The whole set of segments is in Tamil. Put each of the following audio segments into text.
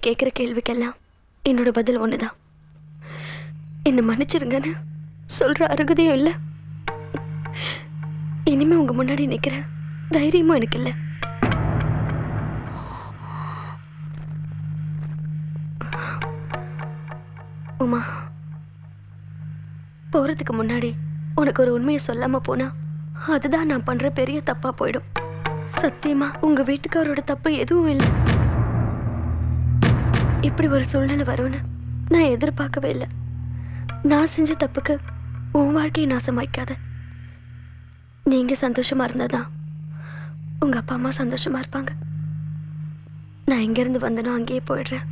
கேட்குற கேள்விக்கெல்லாம் என்னோட பதில் ஒண்ணுதான். என்னை மன்னிச்சிருங்கன்னு சொல்ற அருகதையும் இல்லை. இனிமே உங்க முன்னாடி நிக்கிற தைரியமும் எனக்கு இல்லை. உமா, போறதுக்கு முன்னாடி உனக்கு ஒரு உண்மையை சொல்லாம போனா அதுதான் நான் பண்ற பெரிய தப்பா போயிடும். சத்தியமா உங்க வீட்டுக்காரோட தப்பு எதுவும் இல்லை. இப்படி ஒரு சூழ்நிலை வரும்னு நான் எதிர்பார்க்கவே இல்லை. நான் செஞ்ச தப்புக்கு உன் வாழ்க்கையை நாசமாக்காத. நீங்க சந்தோஷமா இருந்தாதான் உங்க அப்பா அம்மா சந்தோஷமா இருப்பாங்க. நான் எங்க இருந்து வந்தனோ அங்கேயே போயிடுறேன்.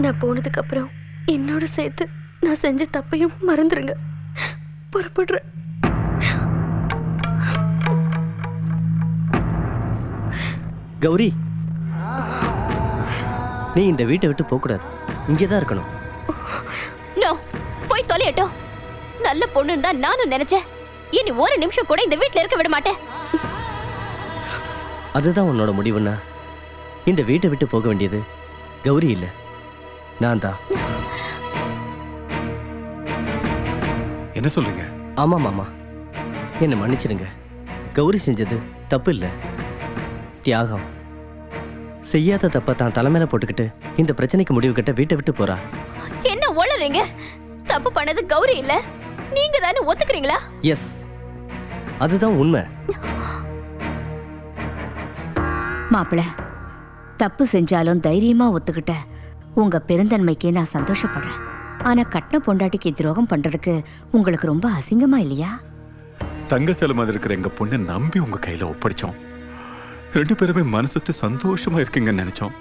நான் போனதுக்கு அப்புறம் என்னோட சேர்த்து நான் செஞ்ச தப்பையும் மறந்துருங்க. புறப்படுறேன். கௌரி, நீ இந்த வீட்டை விட்டு போக கூடாது. இங்கேதான் இருக்கணும். போய் தொலையட்டும். நல்ல பொண்ணுன்னு தான் நானும் நினைச்சேன். இனி ஒரு நிமிஷம் கூட இந்த வீட்டுல இருக்க விட மாட்டேன். அதுதான் உன்னோட முடிவுன்னா இந்த வீட்டை விட்டு போக வேண்டியது கௌரி இல்ல, நான் தான். என்ன சொல்றீங்க? ஆமா மாமா, என்ன மன்னிச்சிடுங்க. கௌரி செஞ்சது தப்பு இல்ல, தியாகம். செய்யாத தப்ப தான் தலைமையில போட்டுக்கிட்டு இந்த பிரச்சனைக்கு முடிவு கட்ட வீட்டை விட்டு போறா. என்ன உளறீங்க? தப்பு பண்ணது கௌரி இல்ல, நீங்க தானே ஒத்துக்கிறீங்களா? எஸ், அதுதான் உண்மை. மாப்பிள, தப்பு செஞ்சாலும் தைரியமா ஒத்துக்கிட்ட உங்க பெருந்தன்மைக்கு நான் சந்தோஷப்படுறேன். ஆனா கட்டின பொண்டாட்டிக்கு துரோகம் பண்றதுக்கு உங்களுக்கு ரொம்ப அசிங்கமா இல்லையா? தங்க செலமா இருக்கிற எங்க பொண்ணை நம்பி உங்க கையில ஒப்படைச்சோம். 2 பேருமே மனசுத்து சந்தோஷமா இருக்கீங்கன்னு நினைச்சோம்.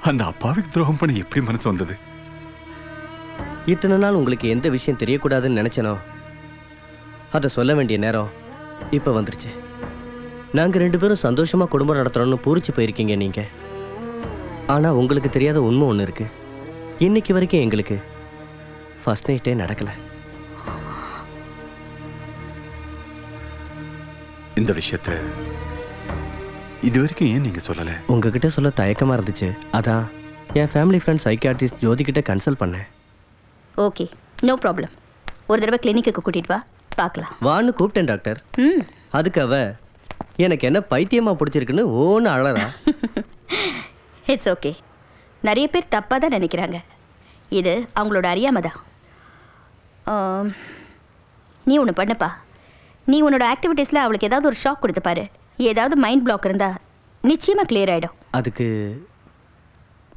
அந்த அப்பாவிக்கு துரோகம் பண்ண எப்படி மனசு வந்தது? இத்தனை நாள் உங்களுக்கு எந்த விஷயம் தெரியக்கூடாதுன்னு நினைச்சனோ அதை சொல்ல வேண்டிய நேரம் இப்ப வந்துருச்சு. நாங்க 2 பேரும் சந்தோஷமா குடும்பம் நடத்துறோம்னு பூரிச்சு போயிருக்கீங்க நீங்க. ஆனா உங்களுக்கு தெரியாத உண்மை ஒண்ணு இருக்கு. இன்னைக்கு வரைக்கும் எங்களுக்கு ஃபர்ஸ்ட் நைட்டே நடக்கல. இந்த விஷயத்தை இது வரைக்கும் ஏன் நீங்க சொல்லல? உங்ககிட்ட சொல்ல தயக்கமா இருந்துச்சு. அதான் என் ஃபேமிலி ஃப்ரெண்ட் சைக்கியாட்ரிஸ்ட் ஜோதி கிட்ட கன்சல்ட் பண்ணேன். Okay, no problem. ஒரு தடவை கிளினிக்கு கூட்டிட்டு வா, பார்க்கலாம். வான்னு கூப்பிட்டேன் டாக்டர். அதுக்கு அவ எனக்கு என்ன பைத்தியமா பிடிச்சிருக்குன்னு ஓன்னு அழறா. It's okay. நிறைய பேர் தப்பாக தான் நினைக்கிறாங்க. இது அவங்களோட அறியாமை தான். நீ ஒன்று பண்ணப்பா. நீ உன்னோட ஆக்டிவிட்டீஸில் அவளுக்கு ஏதாவது ஒரு ஷாக் கொடுத்து பாரு. ஏதாவது மைண்ட் பிளாக் இருந்தால் நிச்சயமாக கிளியர் ஆகிடும். அதுக்கு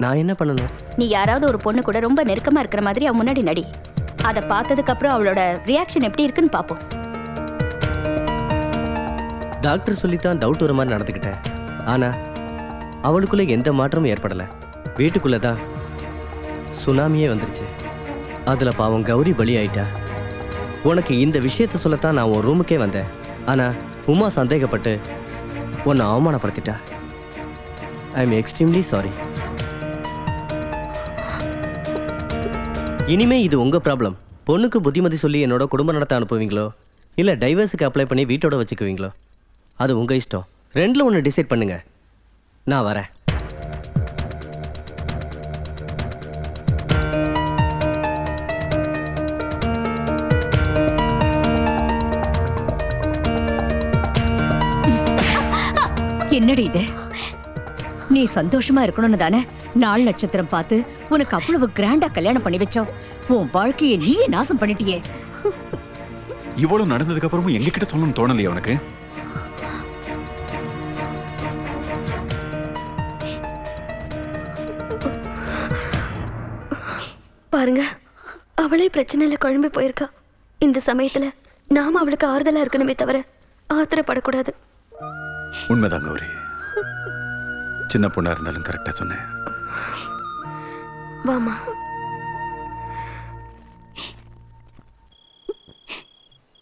நான் என்ன பண்ணணும்? நீ யாராவது ஒரு பொண்ணு கூட ரொம்ப நெருக்கமாக இருக்கிற மாதிரி அவன் முன்னாடி நடி. அதை பார்த்ததுக்கப்புறம் அவளோட ரியாக்ஷன் எப்படி இருக்குன்னு பார்ப்போம். டாக்டர் சொல்லித்தான் டவுட் வர மாதிரி நடந்துக்கிட்டேன். ஆனால் அவளுக்குள்ளே எந்த மாற்றமும் ஏற்படலை. வீட்டுக்குள்ளே தான் சுனாமியே வந்துருச்சு. அதில் பாவம் கௌரி பலி ஆயிட்டா. உனக்கு இந்த விஷயத்தை சொல்லத்தான் நான் உன் ரூமுக்கே வந்தேன். ஆனால் உமா சந்தேகப்பட்டு உன்னை அவமானப்படுத்திட்டா. I am extremely sorry. இனிமே இது உங்கள் ப்ராப்ளம். பொண்ணுக்கு புத்திமதி சொல்லி என்னோட குடும்பம் நடத்த அனுப்புவீங்களோ இல்லை டைவர்ஸுக்கு அப்ளை பண்ணி வீட்டோட வச்சுக்குவீங்களோ அது உங்கள் இஷ்டம். 2ல் ஒன்று டிசைட் பண்ணுங்க. நான் வரேன். என்னடி இது? நீ சந்தோஷமா இருக்கணும்னு தானே நாள் நட்சத்திரம் பார்த்து உனக்கு அவ்வளவு கிராண்டா கல்யாணம் பண்ணி வச்சோம். உன் வாழ்க்கையை நீயே நாசம் பண்ணிட்டியே. இவ்வளவு நடந்ததுக்கு அப்புறமும் எங்க கிட்ட சொல்லணும்னு தோணலையா உனக்கு? பாருங்க, அவளே பிரச்சனையில குழம்பி போயிருக்கா. இந்த சமயத்துல நாம அவளுக்கு ஆறுதலா இருக்கணுமே தவிர ஆத்திரப்படக்கூடாது. உண்மைதான் கௌரி. சின்ன பொண்ணா இருந்தாலும் கரெக்டா சொன்னேன். வாமா.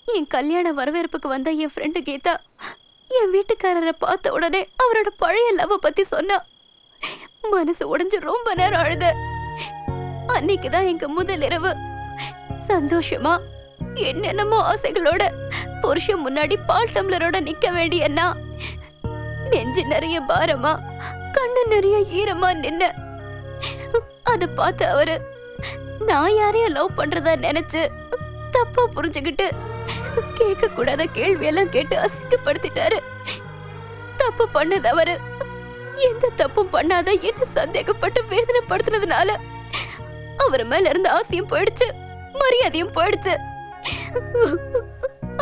என் கல்யாண வரவேற்புக்கு வந்த என் ஃப்ரெண்டு கீதா என் வீட்டுக்காரரை பார்த்த உடனே அவரோட பழைய லவ் பத்தி சொன்னா. மனசு உடைஞ்சு ரொம்ப நேரம் அழுத. அன்னைக்குதான் எங்க முதல் இரவு. சந்தோஷமா என்னென்னமோ ஆசைகளோட புருஷன் முன்னாடி பால் டம்ளரோட நிக்க வேண்டியன்னா நெஞ்சு நிறைய பாரமா கண்ணு நிறைய ஈரமா நின்ன. அத பார்த்து அவரு நான் யாரையும் லவ் பண்றதா நினைச்சு தப்பா புரிஞ்சுக்கிட்டு கேட்க கூடாத கேள்வி எல்லாம் கேட்டு அசிங்கப்படுத்திட்டாரு. தப்பு பண்ணது அவரு. எந்த தப்பும் பண்ணாத என்ன சந்தேகப்பட்டு வேதனைப்படுத்தினதுனால அவர் மேல இருந்த ஆசையும் போயிடுச்சு, மரியாதையும் போயிடுச்சு.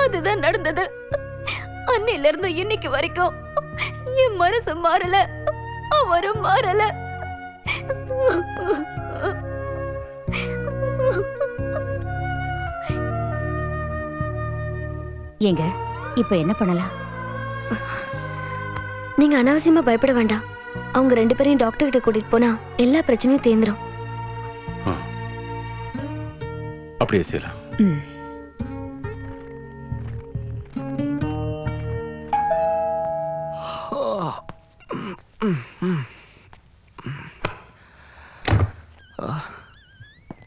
அதுதான் நடந்தது. அன்னையில இருந்து இன்னைக்கு வரைக்கும் என் மனசு மாறல, அவரும் மாறல. ஏங்க இப்ப என்ன பண்ணலாம்? நீங்க அனாவசியமா பயப்பட வேண்டாம். அவங்க 2 பேரையும் டாக்டர் கிட்ட கூட்டிட்டு போனா எல்லா பிரச்சனையும் தீர்ந்துரும். அப்படியே செய்யலாம். ம்.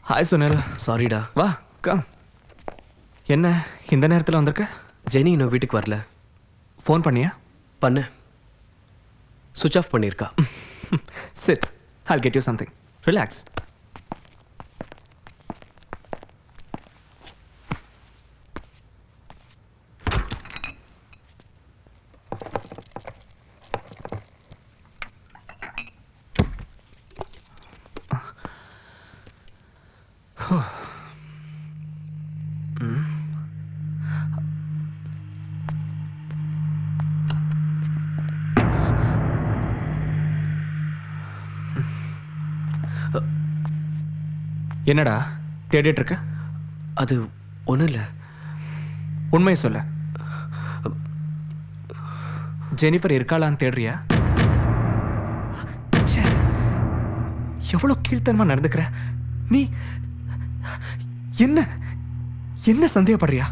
ஹாய் சுனில். சாரிடா. வா கம். என்ன இந்த நேரத்தில் வந்திருக்க? ஜெனி இன்னும் வீட்டுக்கு வரல. ஃபோன் பண்ணியா? பண்ண சுவிட்ச் ஆஃப் பண்ணியிருக்கா. Sid, I'll get you something. Relax. என்னடா தேடிட்டு இருக்க? அது ஒன்றும் இல்லை. உண்மையை சொல்ல. ஜெனிஃபர் இருக்காளான்னு தேடுறியா? ச்சே, எவ்வளவு கீழ்த்தனமா நடந்துக்கிற நீ. என்ன என்ன சந்தேகப்படுறியா?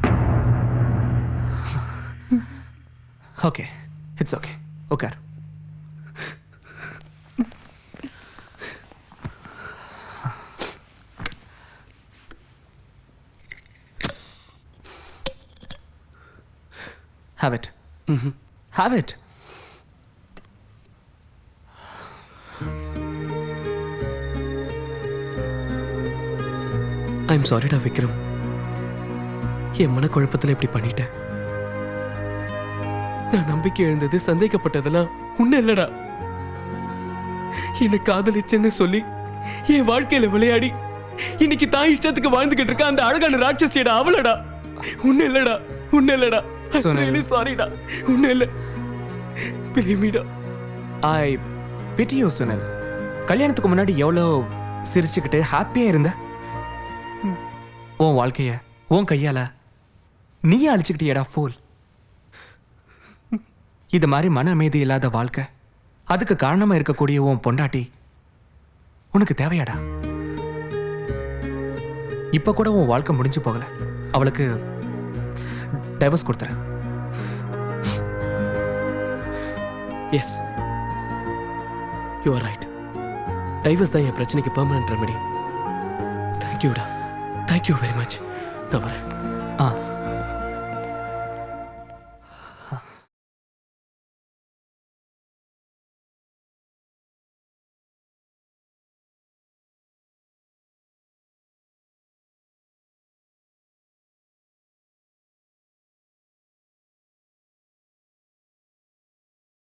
Okay, it's okay. உட்கார். Have it. Have it. I'm சாரிடா விக்ரம். என் மனக்குழப்பத்தில் இப்படி பண்ணிட்டேன். நான் நம்பிக்கை எழுந்தது, சந்தேகப்பட்டதெல்லாம் உன்ன இல்லடா. என்னை காதலிச்சேன்னு சொல்லி என் வாழ்க்கையில விளையாடி இன்னைக்கு தான் இஷ்டத்துக்கு வாழ்ந்துகிட்டு இருக்க அந்த அழகான ராட்சசியடா அவளடா. உன்ன இல்லடா, உன்ன இல்லடா. சாரிடா, உன்ன இல்ல. பிலிமிடா. ஐ பிட்டி யூ சுனில். கல்யாணத்துக்கு முன்னாடி எவ்வளோ சிரிச்சுக்கிட்டு ஹாப்பியா இருந்த. உன் வாழ்க்கைய உன் கையால நீயே அழிச்சுக்கிட்டியடா ஃபூல். இது மாதிரி மன அமைதி இல்லாத வாழ்க்கை, அதுக்கு காரணமா இருக்கக்கூடிய உன் பொண்டாட்டி உனக்கு தேவையாடா? இப்ப கூட உன் வாழ்க்கை முடிஞ்சு போகல. அவளுக்கு டைவர்ஸ் கொடுத்துற. Yes, you are right. Divorce தான் என் பிரச்சனைக்கு பெர்மனன்ட் ரெமெடி. தேங்க்யூடா, தேங்க்யூ வெரி மச். நான் வரேன்.